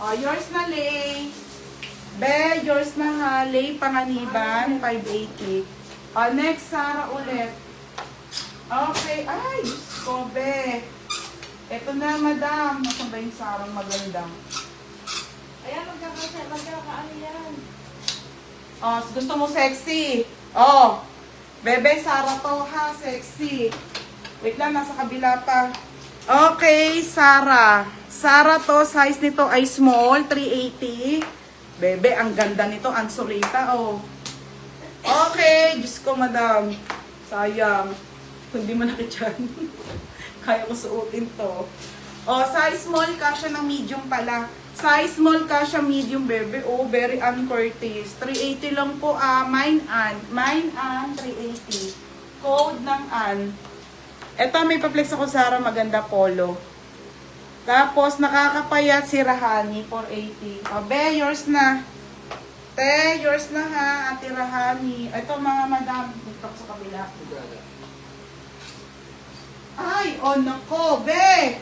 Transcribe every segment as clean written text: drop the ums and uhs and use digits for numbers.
Oh, yours na, Lay. Be, yours na ha. Lay Panganiban, 580. Oh, next, Sarah ulit. Okay. Ay, Diyos ko, Be. Ito na, madam. Nasaan ba yung sarang maganda? Ayan, magkakaano yan. Oh, gusto mo sexy? Oh, Bebe, Sarah to ha, sexy. Wait lang, nasa kabila pa. Okay, Sarah. Sarah to, size nito ay small, 380. Bebe, ang ganda nito, Ansolita, oh. Okay, Diyos ko, madam. Sayang. Hindi mo nakityan. Kaya ko suotin to. Oh, size small ka siya ng medium pala. Size small ka siya medium, bebe. Oh, very Ann Curtis. 380 lang po, mine Ann. Mine Ann, 380. Code ng Ann. Ito, may pa-flex ako, Sarah. Maganda polo. Tapos, nakakapayat si Rahani, 480. Oh, be, yours na. Te, yours na ha, Ate Rahani. Ito, mga madam. Dito ako sa kabila. Ay, oh nako, be!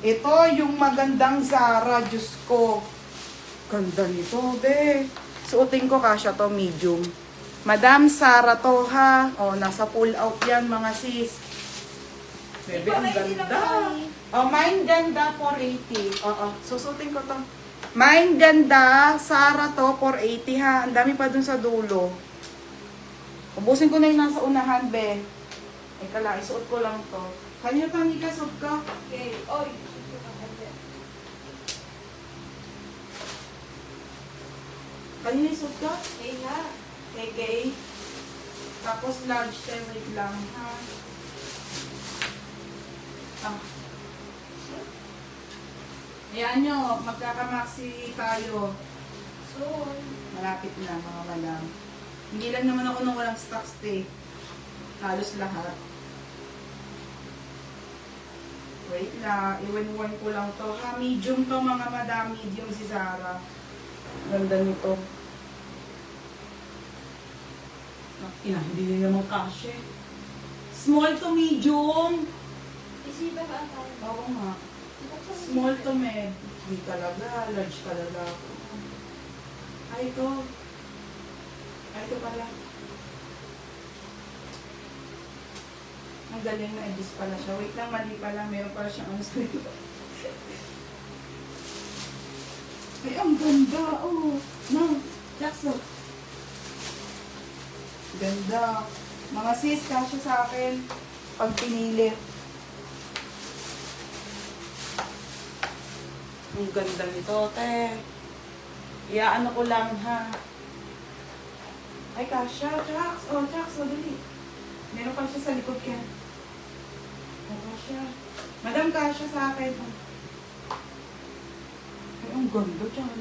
Ito yung magandang Zara, Diyos ko. Ganda nito, be. Suotin ko kasya to, medium. Madam, Zara to, ha. Oh, nasa pull out yan, mga sis. Bebe, ang ganda. Oh, mine ganda, 480. Oo, susutin ko to. Mine ganda, Zara to, 480, ha. Ang dami pa dun sa dulo. Ubusin ko na yung nasa unahan, be. Ika lang, isuot ko lang to. Kanyo tangi ka, suot ka. Okay. Oy. Kanyo isuot ka? Okay na. Okay. Tapos large tayo, wait lang, ha. Ah. Ayan nyo, magkakamaksi tayo. Soon. Malapit na, mga madam. Hindi lang naman ako nung walang stock stay. Halos lahat. Wait lang, iwan-iwan ko lang to. Ha, medium to mga madam, medium si Zara. Ganda nito. Ina, hindi din naman kashe. Small to medium. Isiba ka ang tayo. Oo nga. Small to med. Hindi talaga, large talaga. Ay, ito. Ay, ito pala. Ang galing na edis pala siya. Wait lang, mali pala. Meron pala siyang ano sa likod. Ay, ang ganda. Oh, no. Jackson. Ganda. Mga sis, kasya sa akin. Pag pinili. Ang ganda nito, te. Iyaano ko lang, ha. Ay, kasya. Jax. Oh, Jax. Madali. Meron pa siya sa likod yan. Kasya. Madam, kasya sa akin. Ay, ang ganda dyan.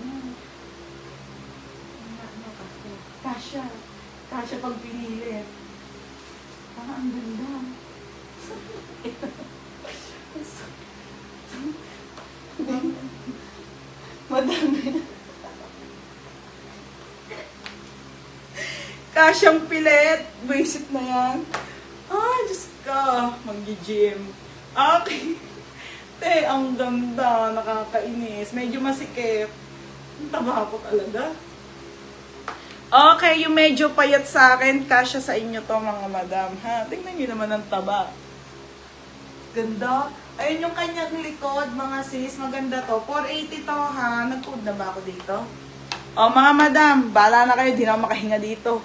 Kasya. Kasya pag pinili. Ang ganda. Madami. Kasyang pilit. Basic na yan. Ay, Diyos ka. Mag-gym. Okay. Te, ang ganda. Nakakainis. Medyo masikip. Ang taba ko talaga. Okay, yung medyo payat sa akin, kasya sa inyo to mga madam. Ha? Tingnan nyo naman ang taba. Ganda. Ayun yung kanyang likod, mga sis. Maganda to. 480 to, ha? Nag-food na ba ako dito? O, mga madam, bala na kayo. Di na ako makahinga dito.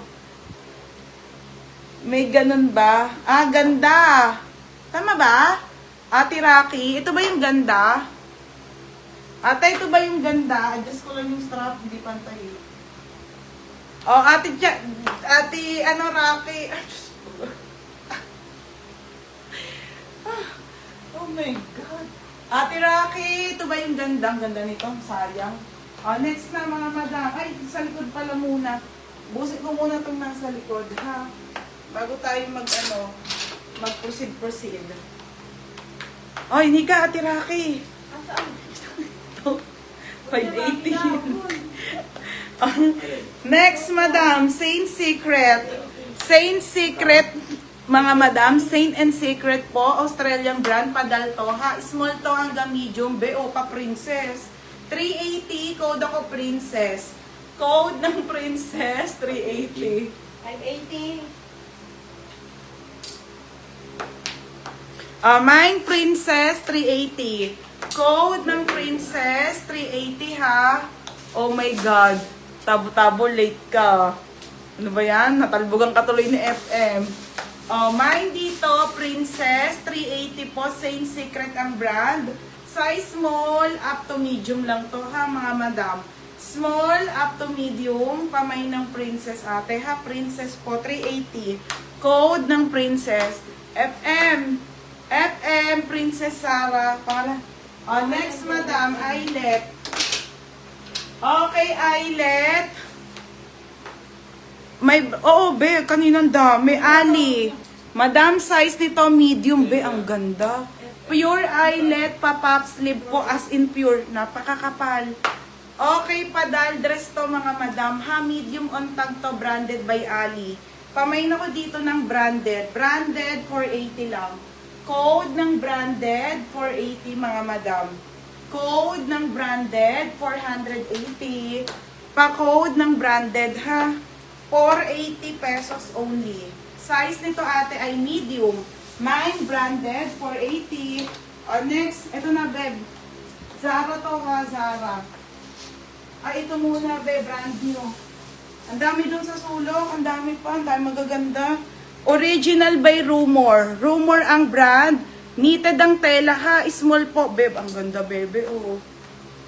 May ganun ba? Ah, ganda. Tama ba? Ate Rocky, ito ba yung ganda? Ate, ito ba yung ganda? Adjust ko lang yung strap, hindi pantay. O, ate, ano, Rocky? Oh my God. Ate Rocky, ito ba yung ganda? Ang ganda nito, sayang. O, next na mga madam. Ay, sa likod pala muna. Busin ko muna itong nasa likod, ha? Bago tayo mag-proceed. Oh, hindi ka, Ate Rocky. Asaan? Ito, 580. Next, madam, Saint Secret. Saint Secret, mga madam, Saint and Secret po, Australian brand, padal to, ha? Small to hanggang medium, be, o pa princess. 380, code ako princess. Code ng princess, 380. 580. Mine princess, 380. Code ng princess, 380 ha. Oh my God. Tabo-tabo, late ka. Ano ba yan? Natalbogan ka tuloy ni FM. Mine dito, princess, 380 po. Saint Secret ang brand. Size small up to medium lang to ha mga madam. Small up to medium. Pamay ng princess ate ha. Princess po, 380. Code ng princess. FM, Princess Sarah. Pangalan. Next, madam, Eyelet. Okay, Eyelet. Be, kaninang dami. Ali. Madam, size nito, medium, be, ang ganda. Pure Eyelet, pa-pop sleeve po, as in pure. Napakakapal. Okay, padal dress to, mga madam. Ha, medium on tag to, branded by Ali. Pamain ako dito ng branded. Branded, 480 lang. Code ng branded, 480 mga madam. Code ng branded, 480. Pa-code ng branded ha, 480 pesos only. Size nito ate ay medium. Mine branded, 480. Next, ito na beb. Zara to ha, Zara. Ito muna beb, brand new. Ang dami dun sa sulok, ang dami pa, ang dami magaganda. Original by Rumor. Rumor ang brand. Knitted ang tela ha. Small po. Beb, ang ganda bebe. Oh.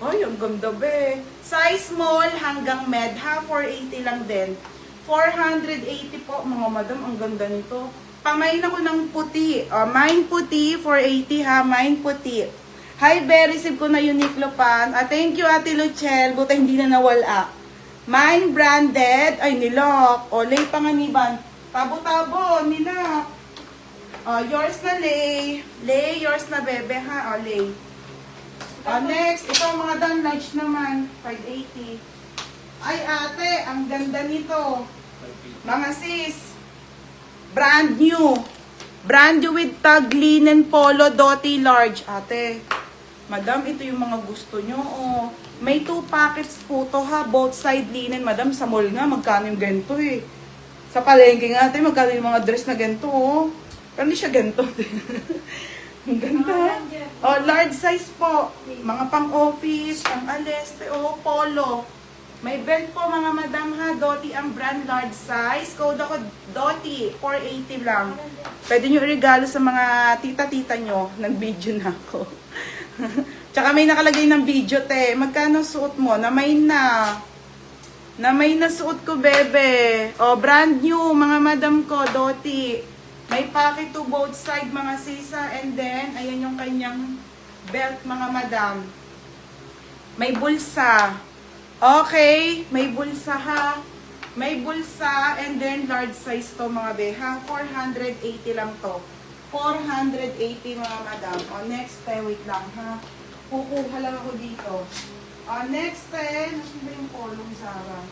Ay, ang ganda be. Size small hanggang med ha. 480 lang din. 480 po mga madam. Ang ganda nito. Pamain ako ng puti. Mine puti. 480 ha. Mine puti. Hi be. Receive ko na Uniqlo pan. Thank you Ate Luchel. Buta hindi na nawala. Mine branded. Ay nilok. Lay panganiban. Tabo-tabo, nila. Yours na, Lay. Lay, yours na, bebe, ha? Lay. Next, ito mga dan large naman. 580. Ay, ate, ang ganda nito. Mga sis. Brand new. Brand new with tag, linen, polo, doti, large. Ate, madam, ito yung mga gusto nyo. May 2 packets po to, ha? Both side linen. Madam, sa mall nga, magkano yung ganito, eh. Sa palengke nga, ate, magkano yung mga dress na ganito, oh. Pero hindi siya ganito. Ang ganda. Large size po. Mga pang-office, pang-aleste, polo. May belt po, mga madam, ha. Doti ang brand, large size. Code ako, Doti, 480 lang. Pwede nyo regalo sa mga tita-tita nyo. Nag-video na ako. Tsaka may nakalagay ng video, te. Magkano suot mo? Namay na. Na may nasuot ko, bebe. Brand new, mga madam ko, Doti. May pocket to both side, mga sisa. And then, ayan yung kanyang belt, mga madam. May bulsa. Okay, may bulsa ha. May bulsa, and then large size to, mga beha. 480 lang to. 480, mga madam. Next, wait lang ha. Kukuha lang ako dito. Next, nasa ba yung polong, Zara?